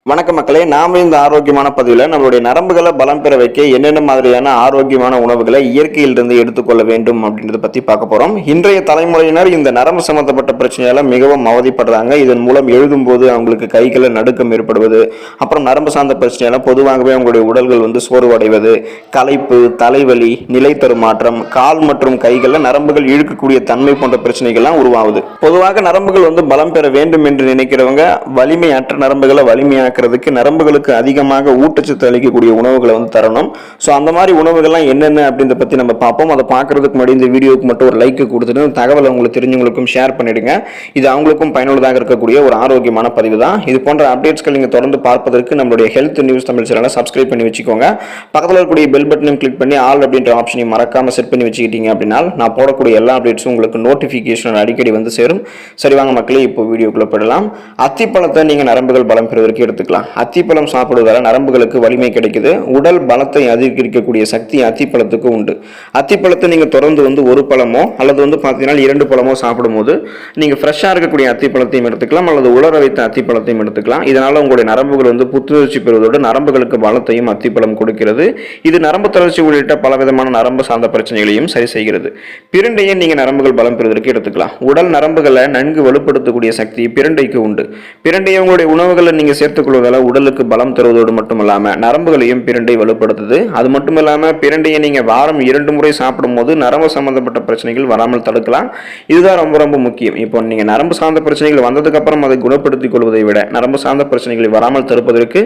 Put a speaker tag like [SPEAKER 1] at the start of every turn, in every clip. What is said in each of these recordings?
[SPEAKER 1] வணக்க மக்களே, நாம இந்த ஆரோக்கியமான பதிவில் நம்மளுடைய நரம்புகளை பலம் பெற வைக்க என்னென்ன மாதிரியான ஆரோக்கியமான உணவுகளை இயற்கையிலிருந்து எடுத்துக்கொள்ள வேண்டும் அப்படின்றத பத்தி பார்க்க போறோம். இன்றைய தலைமுறையினர் இந்த நரம்பு சம்பந்தப்பட்ட பிரச்சனையால மிகவும் அவதிப்படுறாங்க. இதன் மூலம் எழுதும்போது அவங்களுக்கு கைகளை நடுக்கம் ஏற்படுவது, அப்புறம் நரம்பு சார்ந்த பிரச்சனையால பொதுவாகவே அவங்களுடைய உடல்கள் சோர்வடைவது, களைப்பு, தலைவலி, நிலை தருமாற்றம், கால் மற்றும் கைகளில் நரம்புகள் இழுக்கக்கூடிய தன்மை போன்ற பிரச்சனைகள்லாம் உருவாகுது. பொதுவாக நரம்புகள் பலம் பெற வேண்டும் என்று நினைக்கிறவங்க வலிமையற்ற நரம்புகளை வலிமையாக நரம்புகளுக்கு அதிகமாக ஊட்டச்சத்து அளிக்கக்கூடிய உணவுகளை தரணும். ஸோ அந்த மாதிரி உணவுகள்லாம் என்னென்ன அப்படின்றத பற்றி நம்ம பார்ப்போம். அதை பார்க்கறதுக்கு முன்னாடி இந்த வீடியோக்கு மட்டும் ஒரு லைக் கொடுத்துட்டு தகவலை உங்களுக்கு தெரிஞ்சவங்களுக்கும் ஷேர் பண்ணிடுங்க. இது அவங்களுக்கும் பயனுள்ளதாக இருக்கக்கூடிய ஒரு ஆரோக்கியமான பதிவு தான். இது போன்ற அப்டேட்ஸ்கள் நீங்கள் தொடர்ந்து பார்ப்பதற்கு நம்மளுடைய ஹெல்த் நியூஸ் தமிழ் சேனலை சப்ஸ்கிரைப் பண்ணி வச்சுக்கோங்க. பக்கத்தில் இருக்கக்கூடிய பெல் பட்டனையும் கிளிக் பண்ணி ஆல் அப்படின்ற ஆப்ஷனையும் மறக்காம செட் பண்ணி வச்சுக்கிட்டீங்க அப்படின்னா நான் போடக்கூடிய எல்லா அப்டேட்ஸும் உங்களுக்கு நோட்டிஃபிகேஷன் அடிக்கடி சேரும். சரி வாங்க மக்களே, இப்போ வீடியோக்குள்ள போயிடலாம். அத்திப்பழத்தை நீங்கள் நரம்புகள் பலம் பெறுவதற்கு எடுத்துக்கலாம். அத்திப்பழம் சாப்பிடுவதால் நரம்புகளுக்கு வலிமை கிடைக்குது. உடல் பலத்தை அதிகரிக்கக்கூடிய சக்தி அத்திப்பழத்துக்கு உண்டு. அத்திப்பழத்தை நீங்க தொடர்ந்து ஒரு பழமோ அல்லது பார்த்தீங்கன்னா 2 பழமோ சாப்பிடும்போது நீங்க ஃப்ரெஷ்ஷா இருக்கக்கூடிய அத்திப்பழத்தையும் எடுத்துக்கலாம் அல்லது உலர வைத்த அத்திப்பழத்தையும் எடுத்துக்கலாம். இதனால உங்களுடைய நரம்புகள் புத்துணர்ச்சி பெறுவதோடு நரம்புகளுக்கு பலத்தையும் அத்திப்பழம் கொடுக்கிறது. இது நரம்பு தளர்ச்சி உள்ளிட்ட பலவிதமான நரம்பு சார்ந்த பிரச்சனைகளையும் சரி செய்கிறது. பிரண்டையை நீங்க நரம்புகள் பலம் பெறுவதற்கு எடுத்துக்கலாம். உடல் நரம்புகளை நன்கு வலுப்படுத்தக்கூடிய சக்தி பிரண்டைக்கு உண்டு. பிரண்டையை உங்களுடைய உணவுகளை நீங்க சேர்த்துக் உடலுக்கு பலம் தருவதோடு மட்டுமல்லாம நரம்புகளையும் பிரண்டை வலுப்படுத்துது. அது மட்டும் இல்லாம பிரண்டையை நீங்க வாரம் 2 முறை சாப்பிடும் போது நரம்பு சம்பந்தப்பட்ட பிரச்சனைகள் வராமல் தடுக்கலாம். இதுதான் ரொம்ப ரொம்ப முக்கியம். இப்போ நீங்க நரம்பு சார்ந்த பிரச்சனைகள் வந்ததுக்கு அப்புறம் அதை குணப்படுத்திக் கொள்வதை விட நரம்பு சார்ந்த பிரச்சனைகளை வராமல் தடுப்பதற்கு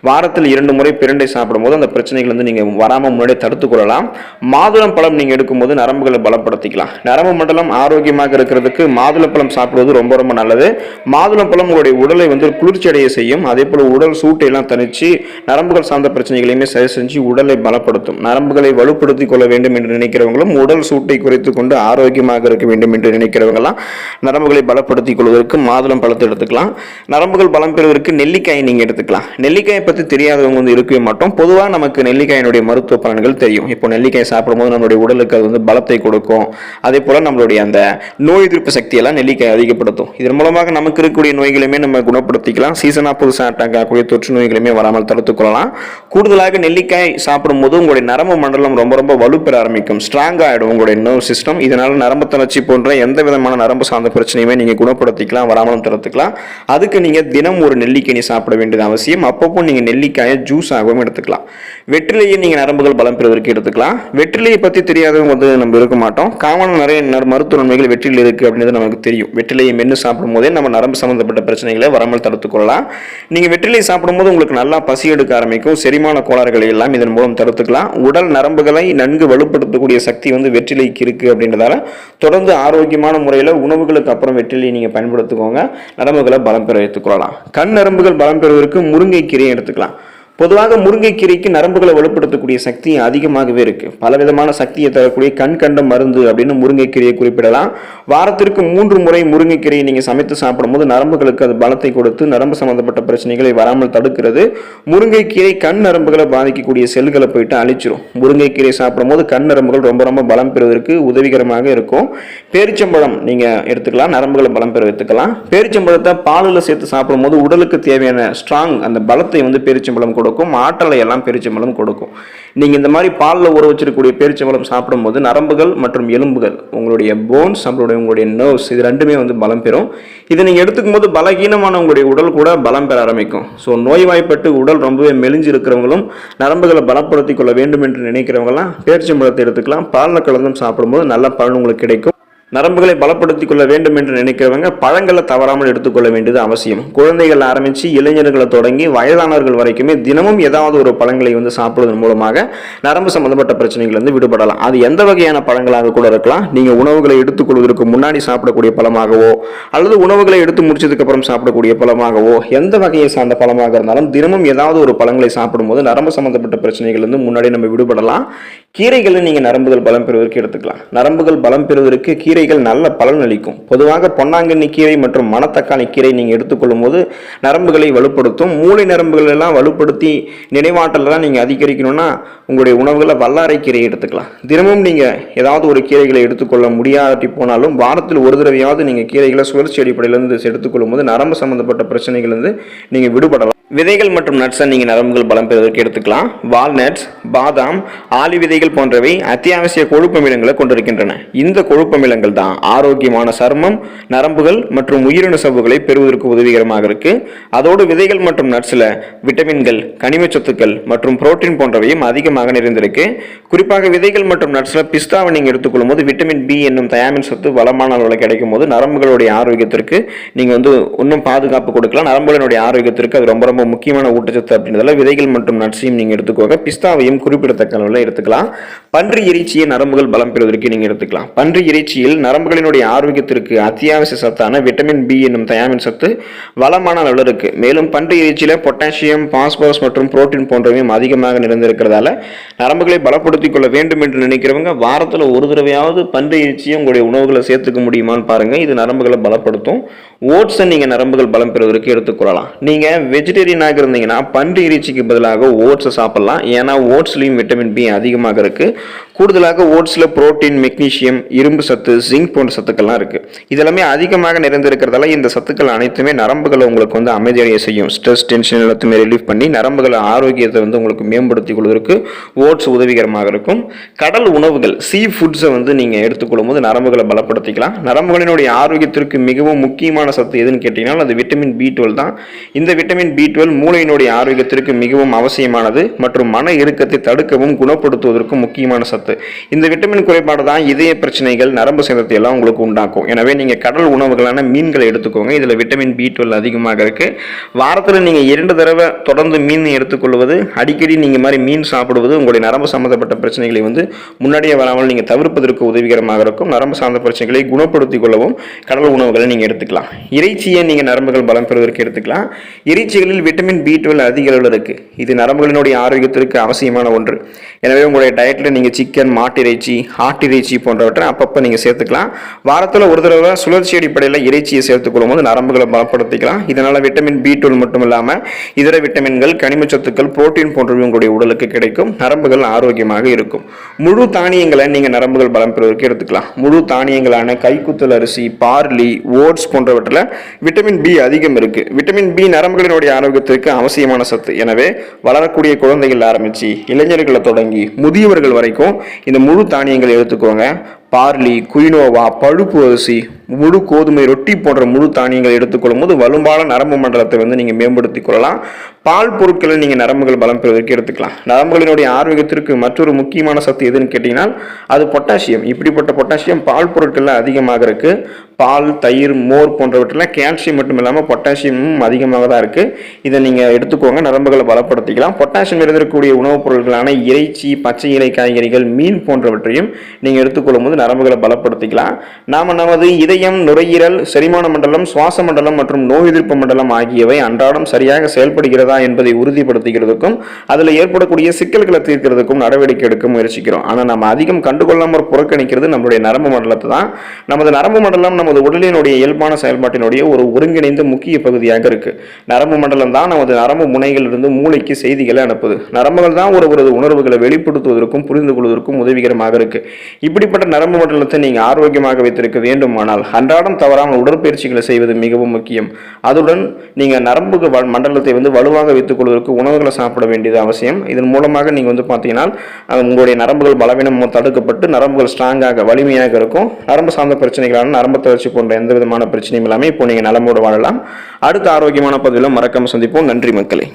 [SPEAKER 1] வாரத்தில் 2 முறை பிரண்டை சாப்பிடும் போது அந்த பிரச்சனைகள் நீங்க வராமல் முன்னாடியே தடுத்துக் கொள்ளலாம். மாதுளம் பழம் நீங்க எடுக்கும்போது நரம்புகளை பலப்படுத்திக்கலாம். நரம்பு மண்டலம் ஆரோக்கியமாக இருக்கிறதுக்கு மாதுளம் பழம் சாப்பிடுவது ரொம்ப ரொம்ப நல்லது. மாதுளம் பழம் உங்களுடைய உடலை குளிர்ச்சி அடைய செய்யும். அதே போல உடல் சூட்டை எல்லாம் தணிச்சு நரம்புகள் சார்ந்த பிரச்சனைகளையுமே சரி செஞ்சு உடலை பலப்படுத்தும். நரம்புகளை வலுப்படுத்திக் கொள்ள வேண்டும் என்று நினைக்கிறவங்களும் உடல் சூட்டை குறைத்துக் கொண்டு ஆரோக்கியமாக இருக்க வேண்டும் என்று நினைக்கிறவங்களாம் நரம்புகளை பலப்படுத்திக் கொள்வதற்கு மாதுளம் பழத்தை எடுத்துக்கலாம். நரம்புகள் பலம் பெறுவதற்கு நெல்லிக்காயை நீங்க எடுத்துக்கலாம். நெல்லிக்காயை பற்றி தெரியாதவங்க இருக்கவே மாட்டோம். பொதுவாக நமக்கு நெல்லிக்காயினுடைய மருத்துவ பலன்கள் தெரியும். இப்போ நெல்லிக்காய் சாப்பிடும்போது நம்மளுடைய உடலுக்கு அது பலத்தை கொடுக்கும். அதே போல நம்மளுடைய அந்த நோய் எதிர்ப்பு சக்தியெல்லாம் நெல்லிக்காய் அதிகப்படுத்தும். இதன் மூலமாக நமக்கு இருக்கக்கூடிய நோய்களையுமே நம்ம குணப்படுத்திக்கலாம். சீசனா புதுசாக அட்டாக் தொற்று நோய்களுமே வராமல் தடுத்துக் கொள்ளலாம். கூடுதலாக நெல்லிக்காய் சாப்பிடும் போது உங்களுடைய நரம்பு மண்டலம் ரொம்ப ரொம்ப வலுப்பெற ஆரம்பிக்கும். ஸ்ட்ராங் ஆயிடும் உங்களுடைய நர்வ் சிஸ்டம். இதனால நரம்பு தளர்ச்சி போன்ற எந்த விதமான நரம்பு சார்ந்த பிரச்சனையுமே நீங்க குணப்படுத்திக்கலாம், வராமலும் தடுத்துக்கலாம். அதுக்கு நீங்க தினம் ஒரு நெல்லிக்காய் சாப்பிட வேண்டியது அவசியம். அப்பப்போ நீங்க நெல்லிக்காயை ஜூஸ் ஆகவும் எடுத்துக்கலாம். வெற்றிலையை நீங்க நரம்புகள் பலம் பெறுவதற்கு எடுத்துக்கலாம். வெற்றிலையை பத்தி தெரியாதவங்க நம்ம இருக்க மாட்டோம். காமனாக நிறைய மருத்துவ நன்மைகள் வெற்றிலை இருக்கு அப்படின்றது நமக்கு தெரியும். வெற்றிலையை மென்று சாப்பிடும் போதே நம்ம நரம்பு சம்பந்தப்பட்ட பிரச்சனைகளை வராமல் தடுத்துக் கொள்ளலாம். நீங்க வெற்றிலை சாப்பிடும்போது உங்களுக்கு நல்லா பசி எடுக்க ஆரம்பிக்கும். செரிமான கோளாறுகளை எல்லாம் இதன் மூலம் தடுத்துக்கலாம். உடல் நரம்புகளை நன்கு வலுப்படுத்தக்கூடிய சக்தி வெற்றிலைக்கு இருக்கு அப்படின்றதால தொடர்ந்து ஆரோக்கியமான முறையில் உணவுகளுக்கு அப்புறம் வெற்றிலையை நீங்க பயன்படுத்திக்கோங்க. நரம்புகளை பலம் பெற வைத்துக் கொள்ளலாம். கண் நரம்புகள் பலம் பெறுவதற்கு முருங்கைக்கீரையை எடுத்துக்கலாம். பொதுவாக முருங்கைக்கீரைக்கு நரம்புகளை வலுப்படுத்தக்கூடிய சக்தி அதிகமாகவே இருக்கு. பலவிதமான சக்தியை தரக்கூடிய கண் கண்ட மருந்து அப்படின்னு முருங்கைக்கீரையை குறிப்பிடலாம். வாரத்திற்கு 3 முறை முருங்கைக்கீரையை நீங்க சமைத்து சாப்பிடும் போது நரம்புகளுக்கு அது பலத்தை கொடுத்து நரம்பு சம்பந்தப்பட்ட பிரச்சனைகளை வராமல் தடுக்கிறது. முருங்கைக்கீரை கண் நரம்புகளை பாதிக்கக்கூடிய செல்களை போயிட்டு அழிச்சிரும். முருங்கைக்கீரை சாப்பிடும் போது கண் நரம்புகள் ரொம்ப ரொம்ப பலம் பெறுவதற்கு உதவிகரமாக இருக்கும். பேரிச்சம்பழம் நீங்க எடுத்துக்கலாம், நரம்புகளை பலம் பெற வைத்துக்கலாம். பேரிச்சம்பழத்தை பாலில் சேர்த்து சாப்பிடும் போது உடலுக்கு தேவையான ஸ்ட்ராங் அந்த பலத்தை பேரிச்சம்பழம் கொடுக்கும். ஆற்றலை எல்லாம் பேரிச்சம்பழம் கொடுக்கும். நீங்க இந்த மாதிரி பாலில் ஊற வச்சிருக்கக்கூடிய பேரிச்சம்பழம் சாப்பிடும்போது நரம்புகள் மற்றும் எலும்புகள், உங்களுடைய போன்ஸ், உங்களுடைய நர்வ்ஸ், இது ரெண்டுமே பலம் பெறும். இதை நீங்க எடுத்துக்கும் போது பலகீனமான உங்களுடைய உடல் கூட பலம் பெற ஆரம்பிக்கும். ஸோ நோய்வாய்ப்பட்டு உடல் ரொம்பவே மெலிஞ்சு இருக்கிறவங்களும் நரம்புகளை பலப்படுத்திக் கொள்ள வேண்டும் என்று நினைக்கிறவங்கலாம் பேரிச்சம்பழத்தை எடுத்துக்கலாம். பாலில் கலந்தும் சாப்பிடும்போது நல்ல பலன் உங்களுக்கு கிடைக்கும். நரம்புகளை பலப்படுத்திக் கொள்ள வேண்டும் என்று நினைக்கிறவங்க பழங்களை தவறாமல் எடுத்துக்கொள்ள வேண்டியது அவசியம். குழந்தைகள் ஆரம்பித்து இளைஞர்களை தொடங்கி வயதானவர்கள் வரைக்குமே தினமும் ஏதாவது ஒரு பழங்களை சாப்பிடுவதன் மூலமாக நரம்பு சம்பந்தப்பட்ட பிரச்சனைகள் விடுபடலாம். அது எந்த வகையான பழங்களாக கூட இருக்கலாம். நீங்க உணவுகளை எடுத்துக்கொள்வதற்கு முன்னாடி சாப்பிடக்கூடிய பழமாகவோ அல்லது உணவுகளை எடுத்து முடிச்சதுக்கு அப்புறம் சாப்பிடக்கூடிய பழமாகவோ எந்த வகையை சார்ந்த பழமாக இருந்தாலும் தினமும் ஏதாவது ஒரு பழங்களை சாப்பிடும்போது நரம்பு சம்பந்தப்பட்ட பிரச்சனைகள் முன்னாடி நம்ம விடுபடலாம். கீரைகளை நீங்க நரம்புகள் பலம் பெறுவதற்கு எடுத்துக்கலாம். நரம்புகள் பலம் பெறுவதற்கு கீரைகள் நல்ல பலன் அளிக்கும். பொதுவாக பொன்னாங்கண்ணி கீரை மற்றும் மணத்தக்காளி கீரை நீங்க எடுத்துக்கொள்ளும் போது நரம்புகளை வலுப்படுத்தும். மூளை நரம்புகள் எல்லாம் வலுப்படுத்தி நினைவாற்றலாம் நீங்க அதிகரிக்கணும்னா உங்களுடைய உணவுகளை வல்லாரை கீரையை எடுத்துக்கலாம். தினமும் நீங்க ஏதாவது ஒரு கீரைகளை எடுத்துக்கொள்ள முடியாட்டி போனாலும் வாரத்தில் ஒரு தடவையாவது நீங்க கீரைகளை சுழற்சி அடிப்படையிலிருந்து எடுத்துக்கொள்ளும் போது நரம்பு சம்பந்தப்பட்ட பிரச்சனைகள் நீங்க விடுபடலாம். விதைகள் மற்றும் நட்ஸை நீங்கள் நரம்புகள் பலம் பெறுவதற்கு எடுத்துக்கலாம். வால்நட்ஸ், பாதாம், ஆளி விதைகள் போன்றவை அத்தியாவசிய கொழுப்பமிலங்களை கொண்டிருக்கின்றன. இந்த கொழுப்பமிலங்கள் தான் ஆரோக்கியமான சருமம், நரம்புகள் மற்றும் உயிரணு சவ்வுகளை பெறுவதற்கு உதவிகரமாக இருக்கு. அதோடு விதைகள் மற்றும் நட்ஸில் விட்டமின்கள், கனிமச்சத்துக்கள் மற்றும் புரோட்டீன் போன்றவையும் அதிகமாக நிறைந்திருக்கு. குறிப்பாக விதைகள் மற்றும் நட்ஸில் பிஸ்தாவை நீங்கள் எடுத்துக்கொள்ளும் போது விட்டமின் பி என்னும் தயாமின் சத்து வளமான அளவில் கிடைக்கும் போது நரம்புகளுடைய ஆரோக்கியத்திற்கு நீங்கள் இன்னும் பாதுகாப்பு கொடுக்கலாம். நரம்புகளுடைய ஆரோக்கியத்திற்கு அது ரொம்ப முக்கியமான ஊட்டச்சத்து அப்படின்றதால விதைகள் மற்றும் நட்ஸையும் நீங்க எடுத்துக்கோங்க. பிஸ்தாவையும் குறிப்பிடத்தக்க அளவில் எடுத்துக்கலாம். பன்றி இறைச்சியை நரம்புகள் பலம் பெறுவதற்கு நீங்க எடுத்துக்கலாம். பன்றி இறைச்சியில் நரம்புகளினுடைய ஆரோக்கியத்திற்கு அத்தியாவசிய சத்தான விட்டமின் பி என்னும் தயாமின் சத்து வளமான அளவில் இருக்கு. மேலும் பன்றி இறைச்சியில பொட்டாசியம், பாஸ்பரஸ் மற்றும் புரோட்டீன் போன்றவையும் அதிகமாக நிறைந்திருக்கிறதால நரம்புகளை பலப்படுத்திக் கொள்ள வேண்டும் என்று நினைக்கிறவங்க வாரத்தில் ஒரு தடவையாவது பன்றி இறைச்சியை உங்களுடைய உணவுகளை சேர்த்துக்க முடியுமான்னு பாருங்க. இது நரம்புகளை பலப்படுத்தும். ஓட்ஸை நீங்க நரம்புகள் பலம் பெறுவதற்கு எடுத்துக்கொள்ளலாம். நீங்க வெஜிடேரியனாக இருந்தீங்கன்னா பன்றி இறைச்சிக்கு பதிலாக ஓட்ஸை சாப்பிடலாம். ஏன்னா ஓட்ஸ்லையும் விட்டமின் பி அதிகமாக இருக்கு. கூடுதலாக ஓட்ஸில் புரோட்டீன், மெக்னீசியம், இரும்பு சத்து, ஜிங்க் போன்ற சத்துக்கள்லாம் இருக்கு. இதெல்லாமே அதிகமாக நிறைந்திருக்கிறதால இந்த சத்துக்கள் அனைத்துமே நரம்புகளை உங்களுக்கு அமைதியடைய செய்யும். ஸ்ட்ரெஸ், டென்ஷன் எல்லாத்தையுமே ரிலீஃப் பண்ணி நரம்புகளை ஆரோக்கியத்தை உங்களுக்கு மேம்படுத்திக் கொள்வதற்கு ஓட்ஸ் உதவிகரமாக இருக்கும். கடல் உணவுகள், சீ ஃபுட்ஸை நீங்க எடுத்துக்கொள்ளும் போது நரம்புகளை பலப்படுத்திக்கலாம். நரம்புகளினுடைய ஆரோக்கியத்திற்கு மிகவும் முக்கியமான சத்து எதுன்னு கேட்டீங்கன்னா அது விட்டமின் B12 தான். இந்த விட்டமின் B12 மூளையினுடைய ஆரோக்கியத்திற்கு மிகவும் அவசியமானது மற்றும் மன இறுக்கத்தை தடுக்கவும் குணப்படுத்துவதற்கும் முக்கியமான சத்து. இந்த விட்டமின் குறைபாடு தான் இதய பிரச்சனைகள், நரம்பு சேதத்தை எல்லாம் உங்களுக்கு உண்டாக்கும். எனவே நீங்க கடல் உணவுகளான மீன்களை எடுத்துக்கோங்க. இதுல விட்டமின் B12 அதிகமாக இருக்கு. வாரத்தில் நீங்க 2 தடவை தொடர்ந்து மீன் எடுத்துக்கொள்வது, அடிக்கடி நீங்க மாதிரி மீன் சாப்பிடுவது உங்களுடைய நரம்பு சம்பந்தப்பட்ட பிரச்சனைகளை முன்னாடியே வராமல் நீங்க தவிர்ப்பதற்கு உதவிகரமாக இருக்கும். நரம்பு சார்ந்த பிரச்சனைகளை குணப்படுத்திக் கொள்ளவும் கடல் உணவுகளை நீங்க எடுத்துக்கலாம். இறைச்சியை நீங்க நரம்புகள் பலம் பெறுவதற்கு எடுத்துக்கலாம். இறைச்சிகளில் விட்டமின் B12 அதிக அளவில் இருக்கு. இது நரம்புகளினுடைய ஆரோக்கியத்திற்கு அவசியமான ஒன்று. எனவே உங்களுடைய டயட்ல நீங்க சிக்கன், மாட்டிறைச்சி, ஆட்டிறைச்சி போன்றவற்றை அப்பப்போ நீங்க சேர்த்துக்கலாம். வாரத்தில் ஒரு தடவை சுழற்சி அடிப்படையில் இறைச்சியை சேர்த்துக்கொள்ளும் போது நரம்புகளை பலப்படுத்திக்கலாம். இதனால விட்டமின் B12 மட்டும் இல்லாமல் இதர விட்டமின்கள், கனிமச்சத்துக்கள், புரோட்டீன் போன்றவை உங்களுடைய உடலுக்கு கிடைக்கும். நரம்புகள் ஆரோக்கியமாக இருக்கும். முழு தானியங்களை நீங்க நரம்புகள் பலம் பெறுவதற்கு எடுத்துக்கலாம். முழு தானியங்களான கைக்குத்தல் அரிசி, பார்லி, ஓட்ஸ் போன்றவற்றில் விட்டமின் பி அதிகம் இருக்கு. விட்டமின் பி நரம்புகளினுடைய ஆரோக்கியத்திற்கு அவசியமான சத்து. எனவே வளரக்கூடிய குழந்தைகள் ஆரம்பிச்சு இளைஞர்களை தொடங்கி முதியவர்கள் வரைக்கும் இந்த முழு தானியங்களை எடுத்துக்கோங்க. பார்லி, குயினோவா, பழுப்பு அரிசி, முழு கோதுமை, ரொட்டி போன்ற முழு தானியங்களை எடுத்துக்கொள்ளும் போது வலுவான நரம்பு மண்டலத்தை நீங்க மேம்படுத்திக் கொள்ளலாம். பால் பொருட்களை நீங்க நரம்புகள் பலம் பெறுவதற்கு எடுத்துக்கலாம். நரம்புகளினுடைய ஆரோக்கியத்திற்கு மற்றொரு முக்கியமான சத்து எதுன்னு கேட்டீங்கன்னா அது பொட்டாசியம். இப்படிப்பட்ட பொட்டாசியம் பால் பொருட்கள்ல அதிகமாக இருக்கு. பால், தயிர், மோர் போன்றவற்றில் கால்சியம் மட்டும் இல்லாமல் பொட்டாசியமும் அதிகமாக தான் இருக்கு. இதை நீங்க எடுத்துக்கோங்க. நரம்புகளை பலப்படுத்திக்கலாம். பொட்டாசியம் இருந்திருக்கக்கூடிய உணவுப் பொருட்களான இறைச்சி, பச்சை இலை காய்கறிகள், மீன் போன்றவற்றையும் நீங்க எடுத்துக்கொள்ளும் போது நரம்புகளை பலப்படுத்திக்கலாம். நமது இதயம், நுரையீரல், செரிமான மண்டலம், சுவாச மண்டலம் மற்றும் நோய் எதிர்ப்பு மண்டலம் ஆகியவை அன்றாடம் சரியாக செயல்படுகிறதா என்பதை உறுதிப்படுத்துகிறதுக்கும் அதில் ஏற்படக்கூடிய சிக்கல்களை தீர்க்கிறதுக்கும் நடவடிக்கை எடுக்க முயற்சிக்கிறோம். ஆனால் நம்ம அதிகம் கண்டுகொள்ளாமல் புறக்கணிக்கிறது நம்முடைய நரம்பு மண்டலத்தை தான். நமது நரம்பு மண்டலம் நமது உடலினுடைய இயல்பான செயல்பாட்டினுடைய ஒரு ஒருங்கிணைந்த முக்கிய பகுதியாக இருக்கு. நரம்பு மண்டலம் தான் நமது நரம்பு முனைகளிலிருந்து மூளைக்கு செய்திகளை அனுப்புது. நரம்புகள் தான் ஒருவரது உணர்வுகளை வெளிப்படுத்துவதற்கும் புரிந்து கொள்வதற்கும் உதவிகரமாக இருக்கு. இப்படிப்பட்ட நரம்பு மண்டலத்தை நீங்க ஆரோக்கியமாக வைத்திருக்க வேண்டுமானால் அன்றாடம் தவறாமல் உடற்பயிற்சிகளை செய்வது மிகவும் முக்கியம். அதுடன் நீங்க நரம்பு மண்டலத்தை வலுவாக வைத்துக் கொள்வதற்கு உணவுகளை சாப்பிட வேண்டியது அவசியம். இதன் மூலமாக நீங்க பார்த்தீங்கன்னா உங்களுடைய நரம்புகள் பலவீனம் தடுக்கப்பட்டு நரம்புகள் ஸ்ட்ராங்காக, வலிமையாக இருக்கும். நரம்பு சார்ந்த பிரச்சனைகளான நரம்பு தளர்ச்சி போன்ற எந்த விதமான பிரச்சனையும் இல்லாமல் இப்போ நீங்க நலமோடு வாழலாம். அடுத்த ஆரோக்கியமான பதிவில் மறக்காம சந்திப்போம். நன்றி மக்களே.